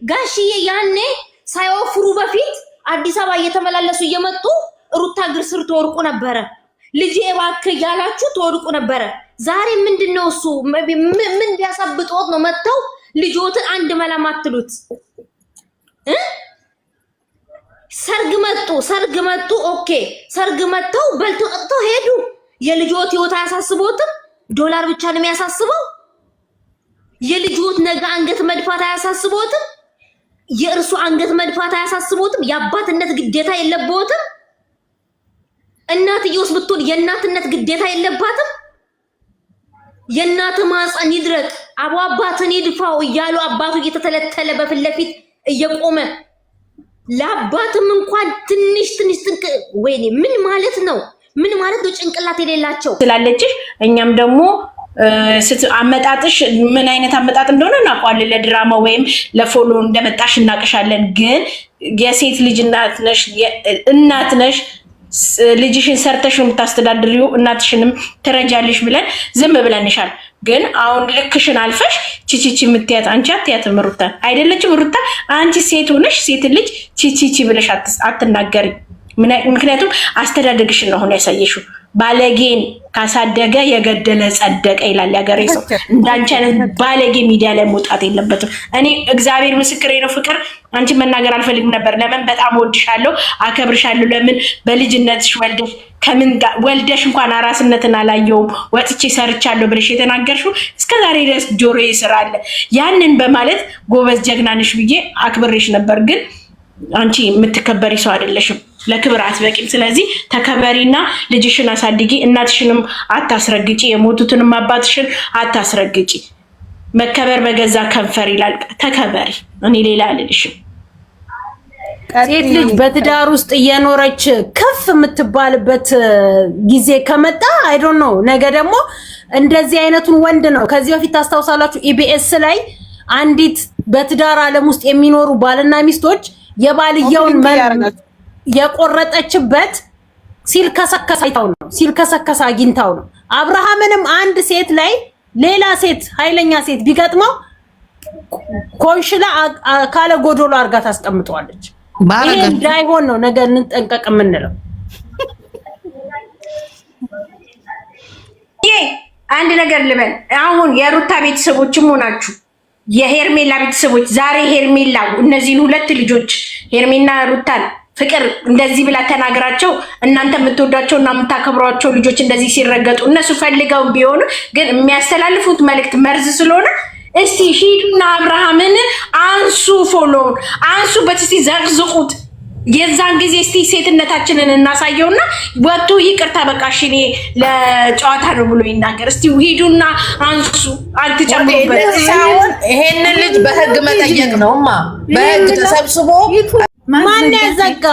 ጋሽዬ ያኔ ሳይወፍሩ በፊት አዲስ አበባ እየተመላለሱ እየመጡ ሩታ እግር ስር ተወርቁ ነበረ። ልጄ እባክህ ያላችሁ ተወርቁ ነበረ። ዛሬ ምንድነው እሱ ምን ቢያሳብጦት ነው መተው ልጆትን አንድ መላም አትሉት? ሰርግ መጡ ኦኬ ሰርግ መተው በልቶ ጠጥተው ሄዱ። የልጆት ህይወት አያሳስቦትም? ዶላር ብቻ ነው የሚያሳስበው? የልጆት ነገ አንገት መድፋት አያሳስቦትም? የእርሱ አንገት መድፋት አያሳስቦትም? የአባትነት ግዴታ የለበትም? እናትየውስ ብትሆን የእናትነት ግዴታ የለባትም? የእናት ማህፀን ይድረቅ አባትን ይድፋው እያሉ አባቱ እየተተለተለ በፊት ለፊት እየቆመ ለአባትም እንኳን ትንሽ ጥንቅ ወይኔ ምን ማለት ነው? ምን ማለት ነው? ጭንቅላት የሌላቸው ስላለችሽ እኛም ደግሞ አመጣጥሽ ምን አይነት አመጣጥ እንደሆነ እናውቀዋለን። ለድራማ ወይም ለፎሎ እንደመጣሽ እናቀሻለን። ግን የሴት ልጅ እናት ነሽ ልጅሽን ሰርተሽ ነው የምታስተዳድሪው፣ እናትሽንም ትረጃለሽ ብለን ዝም ብለንሻል። ግን አሁን ልክሽን አልፈሽ ቺቺቺ የምትያት አንቺ አትያትም። ሩታ አይደለችም ሩታ አንቺ ሴት ሆነሽ ሴት ልጅ ቺቺቺ ብለሽ አትናገሪ። ምክንያቱም አስተዳደግሽን ነው አሁን ያሳየሽው። ባለጌን ካሳደገ የገደለ ጸደቀ ይላል ያገሬ ሰው። እንዳንቺ አይነት ባለጌ ሚዲያ ላይ መውጣት የለበትም። እኔ እግዚአብሔር ምስክሬ ነው ፍቅር አንቺ መናገር አልፈልግም ነበር። ለምን በጣም ወድሻለሁ፣ አከብርሻለሁ። ለምን በልጅነትሽ ወልደሽ እንኳን አራስነትን አላየውም ወጥቼ ሰርቻለሁ ብለሽ የተናገርሽው እስከዛሬ ድረስ ጆሮዬ ስራለ። ያንን በማለት ጎበዝ ጀግና ነሽ ብዬ አክብሬሽ ነበር። ግን አንቺ የምትከበሪ ሰው አይደለሽም፣ ለክብር አትበቂም። ስለዚህ ተከበሪና ልጅሽን አሳድጊ። እናትሽንም አታስረግጪ፣ የሞቱትንም አባትሽን አታስረግጪ። መከበር በገዛ ከንፈር ይላል። ተከበሪ። እኔ ሌላ አልልሽም። ሴት ልጅ በትዳር ውስጥ እየኖረች ከፍ የምትባልበት ጊዜ ከመጣ አይ ዶንት ኖ ነገ ደግሞ እንደዚህ አይነቱን ወንድ ነው። ከዚህ በፊት ታስታውሳላችሁ ኢቢኤስ ላይ አንዲት በትዳር ዓለም ውስጥ የሚኖሩ ባልና ሚስቶች የባልየውን የቆረጠችበት ሲልከሰከስ አግኝታው ነው። አብርሃምንም አንድ ሴት ላይ ሌላ ሴት ኃይለኛ ሴት ቢገጥመው ኮንሽላ ካለ ጎዶሎ አርጋ ታስቀምጠዋለች። ይሄ እንዳይሆን ነው ነገር እንጠንቀቅ የምንለው። አንድ ነገር ልበል። አሁን የሩታ ቤተሰቦችም ሆናችሁ የሄርሜላ ቤተሰቦች ዛሬ ሄርሜላ እነዚህን ሁለት ልጆች ሄርሜና ሩታን ፍቅር እንደዚህ ብላ ተናግራቸው እናንተ የምትወዷቸው እና የምታከብሯቸው ልጆች እንደዚህ ሲረገጡ እነሱ ፈልገው ቢሆኑ ግን የሚያስተላልፉት መልእክት መርዝ ስለሆነ እስቲ ሂዱና አብርሃምን አንሱ፣ ፎሎውን አንሱበት፣ እስቲ ዘቅዝቁት። የዛን ጊዜ እስቲ ሴትነታችንን እናሳየውና ወጥቶ ይቅርታ በቃሽ እኔ ለጨዋታ ነው ብሎ ይናገር። እስቲ ሂዱና አንሱ፣ አትጨምሩበት። ይሄንን ልጅ በህግ መጠየቅ ነውማ። በህግ ተሰብስቦ ማን ያዘጋ?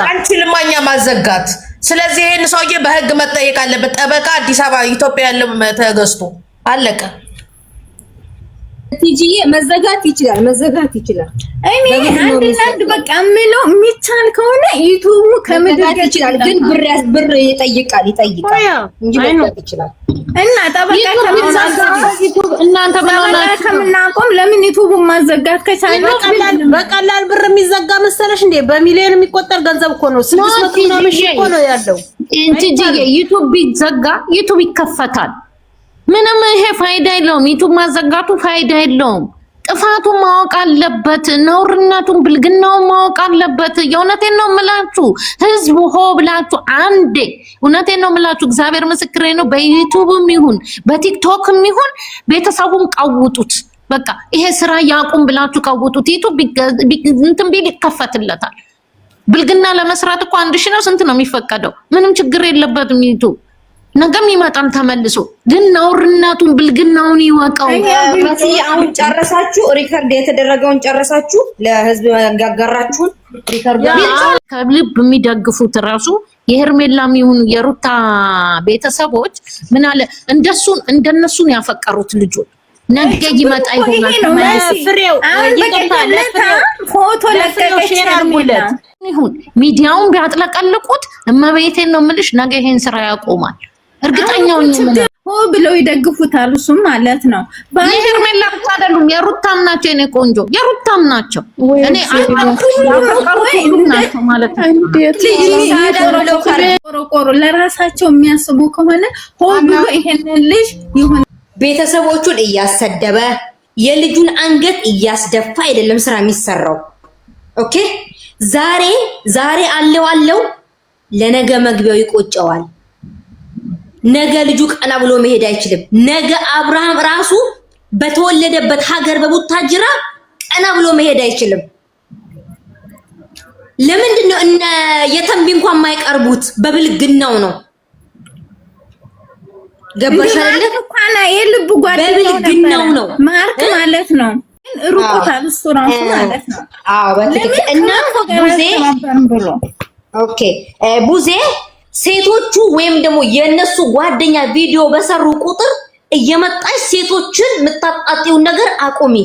አንቺ ልማኛ ማዘጋት። ስለዚህ ይሄን ሰውዬ በህግ መጠየቅ አለበት። ጠበቃ አዲስ አበባ ኢትዮጵያ ያለው ተገዝቶ አለቀ። ቲጂዬ መዘጋት ይችላል። እኔ አንድ በቃ ምለው የሚቻል ከሆነ ዩቲዩብ ከመዘጋት ይችላል፣ ግን ብር ይጠይቃል እንጂ መዘጋት ይችላል። እና ጠበቃ እናንተ ከምናቆም ለምን ዩቲዩብ ማዘጋት ከቻለ በቀላል ብር የሚዘጋ መሰለሽ እንዴ? በሚሊዮን የሚቆጠር ገንዘብ እኮ ነው። 600 ሺህ እኮ ነው ያለው። ቲጂዬ ዩቲዩብ ቢዘጋ ዩቲዩብ ይከፈታል። ምንም ይሄ ፋይዳ የለውም። ዩቲዩብ ማዘጋቱ ፋይዳ የለውም። ጥፋቱን ማወቅ አለበት። ነውርነቱን ብልግናውን ማወቅ አለበት። የእውነቴን ነው የምላችሁ ህዝብ ሆ ብላችሁ አንዴ እውነቴን ነው የምላችሁ እግዚአብሔር ምስክሬ ነው። በዩቲዩብም ይሁን በቲክቶክም ይሁን ቤተሰቡን ቀውጡት። በቃ ይሄ ስራ ያቁም ብላችሁ ቀውጡት። ዩቲዩብ እንትን ቢል ይከፈትለታል። ብልግና ለመስራት እኮ 1000 ነው ስንት ነው የሚፈቀደው? ምንም ችግር የለበትም ዩቲዩብ ነገም ይመጣል ተመልሶ። ግን ነውርነቱን ብልግናውን ይወቀው። አሁን ጨረሳችሁ? ሪከርድ የተደረገውን ጨረሳችሁ? ለህዝብ ያጋራችሁን ሪከርድ ከልብ የሚደግፉት ራሱ የሄርሜላም ይሁን የሩታ ቤተሰቦች ምን አለ እንደነሱን ያፈቀሩት ልጆች ነገ ይመጣ ይሆናል። ፍሬው ይቀርታል። ፎቶ ለቀቀች ይሁን ሚዲያውን ቢያጥለቀልቁት እመቤቴን ነው የምልሽ ነገ ይሄን ስራ ያቆማል። እርግጠኛው ብለው ይደግፉታል። እሱም ማለት ነው የሄርሜላ ብቻ አይደሉም፣ የሩታም ናቸው። የኔ ቆንጆ የሩታም ናቸው። እኔ ናቸው ማለት ቆሮቆሮ ለራሳቸው የሚያስቡ ከሆነ ብሎ ይሄንን ልጅ ይሁን ቤተሰቦቹን እያሰደበ የልጁን አንገት እያስደፋ አይደለም ስራ የሚሰራው። ኦኬ ዛሬ አለው ለነገ መግቢያው ይቆጨዋል። ነገ ልጁ ቀና ብሎ መሄድ አይችልም። ነገ አብርሃም ራሱ በተወለደበት ሀገር በቡታጅራ ቀና ብሎ መሄድ አይችልም። ለምንድን ነው እነ የተንቢ እንኳን የማይቀርቡት? በብልግናው ነው። ገባሽ አይደል? የልብ በብልግናው ነው ማርክ ማለት ነው። ሩቆታል እሱ ራሱ ማለት ነው። አዎ በትክክል እና ቡዜ ሴቶቹ ወይም ደግሞ የነሱ ጓደኛ ቪዲዮ በሰሩ ቁጥር እየመጣች ሴቶችን የምታጣጣውን ነገር አቁሚ።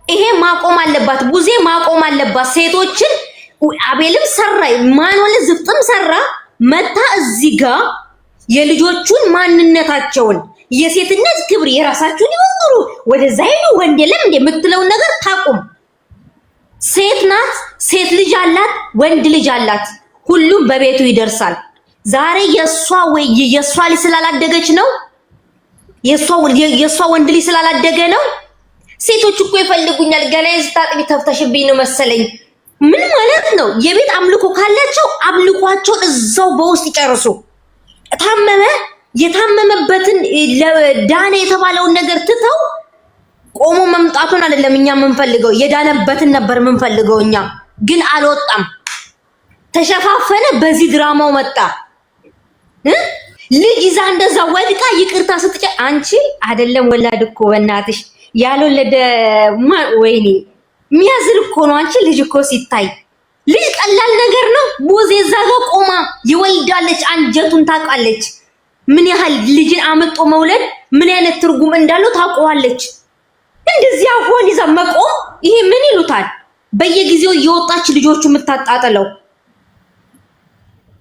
ይሄ ማቆም አለባት ቡዜ፣ ማቆም አለባት። ሴቶችን አቤልም ሰራ ማንወል ዝፍጥም ሰራ መታ እዚህ ጋር የልጆቹን ማንነታቸውን የሴትነት ክብር የራሳቸውን ይወሩ ወደዛ ሄዱ ወንድ የለም እንደ የምትለውን ነገር ታቁም። ሴት ናት፣ ሴት ልጅ አላት፣ ወንድ ልጅ አላት። ሁሉም በቤቱ ይደርሳል። ዛሬ የሷ ልጅ ስላላደገች ነው፣ የሷ ወንድ ልጅ ስላላደገ ነው። ሴቶች እኮ ይፈልጉኛል ገላዬን ስታጥቢ ተፍተሽብኝ ነው መሰለኝ። ምን ማለት ነው? የቤት አምልኮ ካላቸው አምልኳቸውን እዛው በውስጥ ይጨርሱ። የታመመበትን ዳነ የተባለውን ነገር ትተው ቆሞ መምጣቱን አይደለም እኛ የምንፈልገው፣ የዳነበትን ነበር የምንፈልገው። እኛ ግን አልወጣም፣ ተሸፋፈነ። በዚህ ድራማው መጣ። ልጅ ይዛ እንደዛ ወድቃ ይቅርታ ስትጨ አንቺ አይደለም ወላድ እኮ በእናትሽ ያልወለደ ወይኔ የሚያዝል እኮ ነው። አንቺ ልጅ እኮ ሲታይ ልጅ ቀላል ነገር ነው። ቡዜ እዛ ጋር ቆማ ይወልዳለች፣ አንጀቱን ታውቃለች። ምን ያህል ልጅን አመጦ መውለድ ምን አይነት ትርጉም እንዳለው ታውቀዋለች። እንደዚህ አሁን ይዛ መቆም ይሄ ምን ይሉታል? በየጊዜው እየወጣች ልጆቹ የምታጣጥለው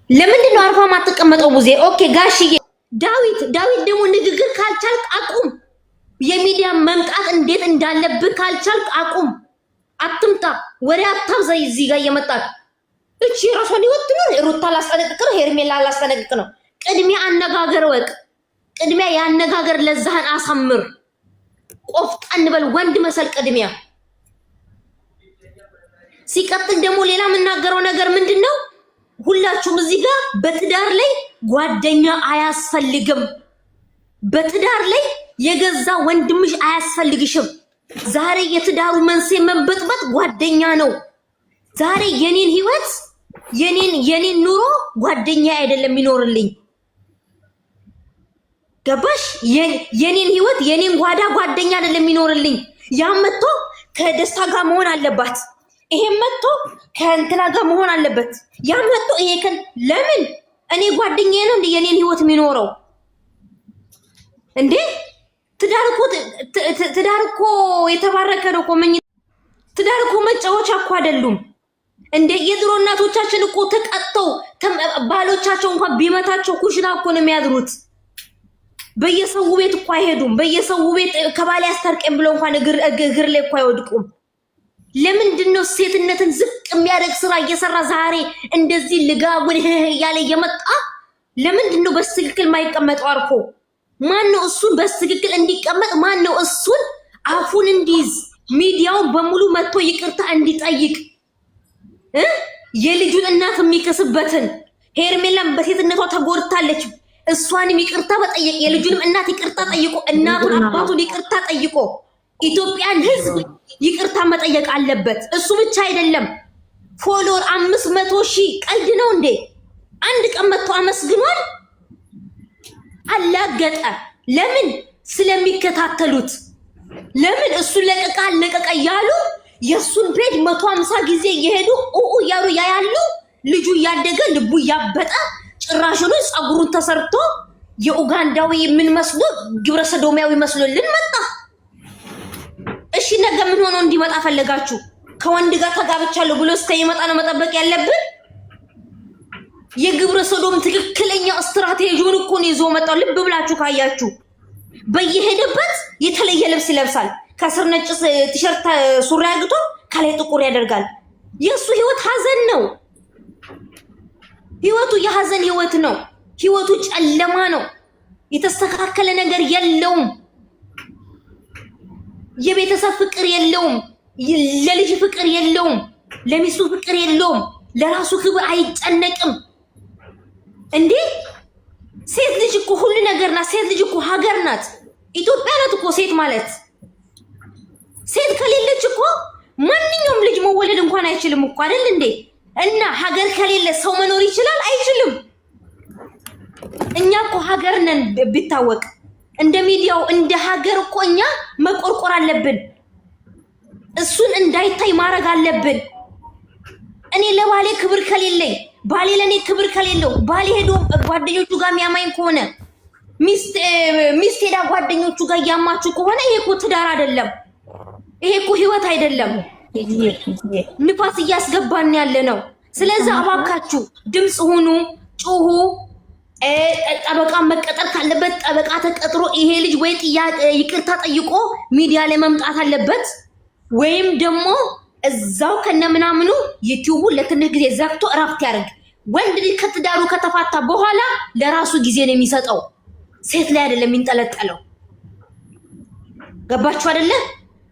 ለምንድን ነው? አርፋ ማትቀመጠው ቡዜ። ኦኬ ጋሽዬ ዳዊት ደግሞ ንግግር ካልቻልክ አቁም። የሚዲያ መምጣት እንዴት እንዳለብህ ካልቻልክ አቁም። አትምጣ፣ ወሬ አታብዛ። እዚህ ጋር እየመጣች እቺ ራሷን ይወጥኑ ሩታ ላስጠነቅቅ ነው፣ ሄርሜላ ላስጠነቅቅ ነው። ቅድሚያ አነጋገር ወቅ፣ ቅድሚያ ያነጋገር ለዛህን አሳምር። ቆፍጣን በል፣ ወንድ መሰል ቅድሚያ። ሲቀጥል ደግሞ ሌላ የምናገረው ነገር ምንድነው? ሁላችሁም እዚህ ጋር በትዳር ላይ ጓደኛ አያስፈልግም። በትዳር ላይ የገዛ ወንድምሽ አያስፈልግሽም። ዛሬ የትዳሩ መንስኤ መበጥበጥ ጓደኛ ነው። ዛሬ የኔን ህይወት የኔን ኑሮ ጓደኛ አይደለም የሚኖርልኝ። ገባሽ? የኔን ህይወት የኔን ጓዳ ጓደኛ አይደለም የሚኖርልኝ። ያም መጥቶ ከደስታ ጋር መሆን አለባት፣ ይሄም መጥቶ ከእንትና ጋር መሆን አለበት። ያም መጥቶ ይሄ ለምን እኔ ጓደኛዬ ነው እንደ የኔን ህይወት የሚኖረው እንዴ? ትዳር እኮ የተባረከ ነው እኮ። ትዳር እኮ መጫወቻ እኮ አይደሉም እንዴ? የድሮ እናቶቻችን እኮ ተቀጥተው ባሎቻቸው እንኳን ቢመታቸው ኩሽና እኮ ነው የሚያድሩት። በየሰው ቤት እኮ አይሄዱም። በየሰው ቤት ከባል ያስታርቀን ብለው እንኳን እግር ላይ እኮ አይወድቁም። ለምንድን ነው ሴትነትን ዝቅ የሚያደርግ ስራ እየሰራ ዛሬ እንደዚህ ልጋጉን እያለ እየመጣ ለምንድን ነው በትክክል ማይቀመጠው? አርፎ ማን ነው እሱን በትክክል እንዲቀመጥ? ማን ነው እሱን አፉን እንዲይዝ ሚዲያውን በሙሉ መጥቶ ይቅርታ እንዲጠይቅ የልጁን እናት የሚከስበትን? ሄርሜላም በሴትነቷ ተጎድታለች። እሷንም ይቅርታ በጠየቅ የልጁንም እናት ይቅርታ ጠይቆ እናቱን አባቱን ይቅርታ ጠይቆ ኢትዮጵያን ሕዝብ ይቅርታ መጠየቅ አለበት። እሱ ብቻ አይደለም። ፎሎወር 500,000 ቀልድ ነው እንዴ? አንድ ቀን መጥቶ አመስግኗል? አላገጠ። ለምን? ስለሚከታተሉት። ለምን? እሱን ለቀቃ አለቀቀ ያሉ የሱን ፔጅ 150 ጊዜ እየሄዱ እያሉ ያያሉ። ልጁ እያደገ ልቡ እያበጠ ጭራሽኑ ጸጉሩን ተሰርቶ የኡጋንዳዊ ምን መስሎ ግብረ ሰዶሚያዊ መስሎልን መጣ። እሺ ነገ ምን ሆኖ እንዲመጣ ፈለጋችሁ? ከወንድ ጋር ተጋብቻለሁ ብሎ እስከሚመጣ ነው መጠበቅ ያለብን? የግብረ ሰዶም ትክክለኛ ስትራቴጂውን እኮ ነው ይዞ መጣው። ልብ ብላችሁ ካያችሁ በየሄደበት የተለየ ልብስ ይለብሳል። ከስር ነጭ ቲሸርት ሱሪ አግቶ ከላይ ጥቁር ያደርጋል። የሱ ህይወት ሀዘን ነው። ህይወቱ የሀዘን ህይወት ነው። ህይወቱ ጨለማ ነው። የተስተካከለ ነገር የለውም። የቤተሰብ ፍቅር የለውም። ለልጅ ፍቅር የለውም። ለሚስቱ ፍቅር የለውም። ለራሱ ክብር አይጨነቅም። እንዴ ሴት ልጅ እኮ ሁሉ ነገር ናት። ሴት ልጅ እኮ ሀገር ናት። ኢትዮጵያ ናት እኮ ሴት ማለት። ሴት ከሌለች እኮ ማንኛውም ልጅ መወለድ እንኳን አይችልም እኮ አይደል እንዴ? እና ሀገር ከሌለ ሰው መኖር ይችላል? አይችልም። እኛ እኮ ሀገር ነን ቢታወቅ። እንደ ሚዲያው እንደ ሀገር እኮ እኛ መቆርቆር አለብን። እሱን እንዳይታይ ማድረግ አለብን። እኔ ለባሌ ክብር ከሌለኝ፣ ባሌ ለኔ ክብር ከሌለው፣ ባሌ ሄዶ ጓደኞቹ ጋር የሚያማኝ ከሆነ፣ ሚስት ሄዳ ጓደኞቹ ጋር ያማችሁ ከሆነ ይሄ እኮ ትዳር አይደለም። ይሄ እኮ ህይወት አይደለም። ንፋስ እያስገባን ያለ ነው። ስለዚህ አባካችሁ ድምጽ ሁኑ፣ ጩሁ። ጠበቃ መቀጠር ካለበት ጠበቃ ተቀጥሮ ይሄ ልጅ ወይ ይቅርታ ጠይቆ ሚዲያ ላይ መምጣት አለበት፣ ወይም ደግሞ እዛው ከነምናምኑ ዩቲዩቡ ለትንሽ ጊዜ ዘግቶ እረፍት ያደርግ። ወንድ ልጅ ከትዳሩ ከተፋታ በኋላ ለራሱ ጊዜ ነው የሚሰጠው፣ ሴት ላይ አይደለም የሚንጠለጠለው። ገባችሁ አይደለ?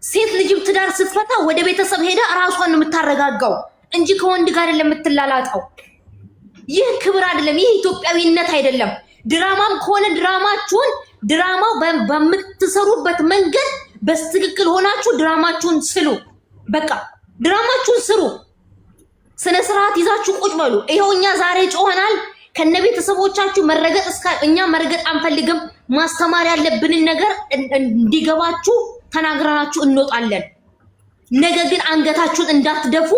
ሴት ልጅ ትዳር ስትፈታ ወደ ቤተሰብ ሄዳ ራሷን ነው የምታረጋጋው እንጂ ከወንድ ጋር አይደለም የምትላላጠው። ይህ ክብር አይደለም። ይህ ኢትዮጵያዊነት አይደለም። ድራማም ከሆነ ድራማችሁን ድራማው በምትሰሩበት መንገድ በስትክክል ሆናችሁ ድራማችሁን ስሉ። በቃ ድራማችሁን ስሩ። ስነ ስርዓት ይዛችሁ ቁጭ በሉ። ይሄው እኛ ዛሬ ጮኸናል። ከነ ቤተሰቦቻችሁ መረገጥ እኛ መረገጥ አንፈልግም። ማስተማር ያለብንን ነገር እንዲገባችሁ ተናግረናችሁ እንወጣለን። ነገ ግን አንገታችሁን እንዳትደፉ